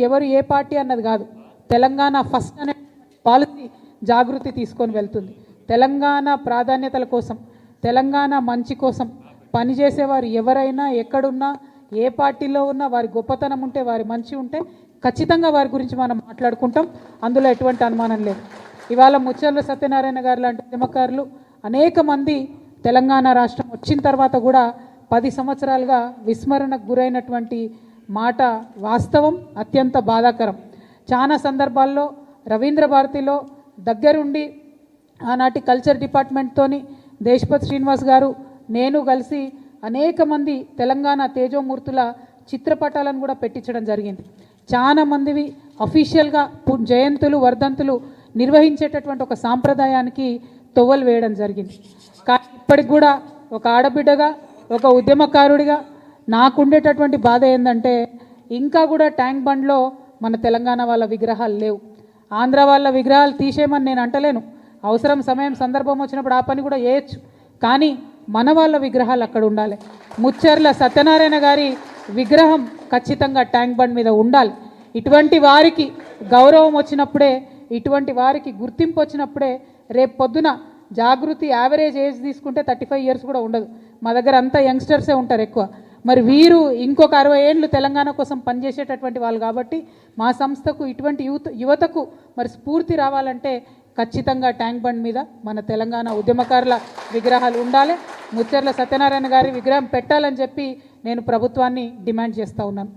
ఎవరు ఏ పార్టీ అన్నది కాదు, తెలంగాణ ఫస్ట్ అనే పాలసీ జాగృతి తీసుకొని వెళ్తుంది. తెలంగాణ ప్రాధాన్యతల కోసం, తెలంగాణ మంచి కోసం పనిచేసేవారు ఎవరైనా ఎక్కడున్నా ఏ పార్టీలో ఉన్నా వారి గొప్పతనం ఉంటే, వారి మంచి ఉంటే ఖచ్చితంగా వారి గురించి మనం మాట్లాడుకుంటాం. అందులో ఎటువంటి అనుమానం లేదు. ఇవాళ ముత్యాల సత్యనారాయణ గారు లాంటి ఉద్యమకారులు అనేక మంది తెలంగాణ రాష్ట్రం వచ్చిన తర్వాత కూడా 10 సంవత్సరాలుగా విస్మరణకు గురైనటువంటి మాట వాస్తవం, అత్యంత బాధాకరం. చాలా సందర్భాల్లో రవీంద్ర భారతిలో దగ్గరుండి ఆనాటి కల్చర్ డిపార్ట్మెంట్తోని దేశపతి శ్రీనివాస్ గారు నేను కలిసి అనేక మంది తెలంగాణ తేజోమూర్తుల చిత్రపటాలను కూడా పెట్టించడం జరిగింది. చాలా మందివి అఫీషియల్గా జయంతులు వర్ధంతులు నిర్వహించేటటువంటి ఒక సాంప్రదాయానికి తొవ్వలు వేయడం జరిగింది. కానీ ఇప్పటికి కూడా ఒక ఆడబిడ్డగా, ఒక ఉద్యమకారుడిగా నాకుండేటటువంటి బాధ ఏంటంటే ఇంకా కూడా ట్యాంక్ బండ్లో మన తెలంగాణ వాళ్ళ విగ్రహాలు లేవు. ఆంధ్ర వాళ్ళ విగ్రహాలు తీసేయమని నేను అంటలేను, అవసరం సమయం సందర్భం వచ్చినప్పుడు ఆ పని కూడా చేయొచ్చు. కానీ మన వాళ్ళ విగ్రహాలు అక్కడ ఉండాలి. ముచ్చర్ల సత్యనారాయణ గారి విగ్రహం ఖచ్చితంగా ట్యాంక్ బండ్ మీద ఉండాలి. ఇటువంటి వారికి గౌరవం వచ్చినప్పుడే, ఇటువంటి వారికి గుర్తింపు వచ్చినప్పుడే రేపు పొద్దున జాగృతి యావరేజ్ ఏజ్ తీసుకుంటే 35 ఇయర్స్ కూడా ఉండదు. మా దగ్గర అంతా యంగ్స్టర్సే ఉంటారు ఎక్కువ. మరి వీరు ఇంకొక 60 ఏళ్ళు తెలంగాణ కోసం పనిచేసేటటువంటి వాళ్ళు కాబట్టి మా సంస్థకు ఇటువంటి యువతకు మరి స్ఫూర్తి రావాలంటే ఖచ్చితంగా ట్యాంక్ బండ్ మీద మన తెలంగాణ ఉద్యమకారుల విగ్రహాలు ఉండాలి. ముచ్చర్ల సత్యనారాయణ గారి విగ్రహం పెట్టాలని చెప్పి నేను ప్రభుత్వాన్ని డిమాండ్ చేస్తూ ఉన్నాను.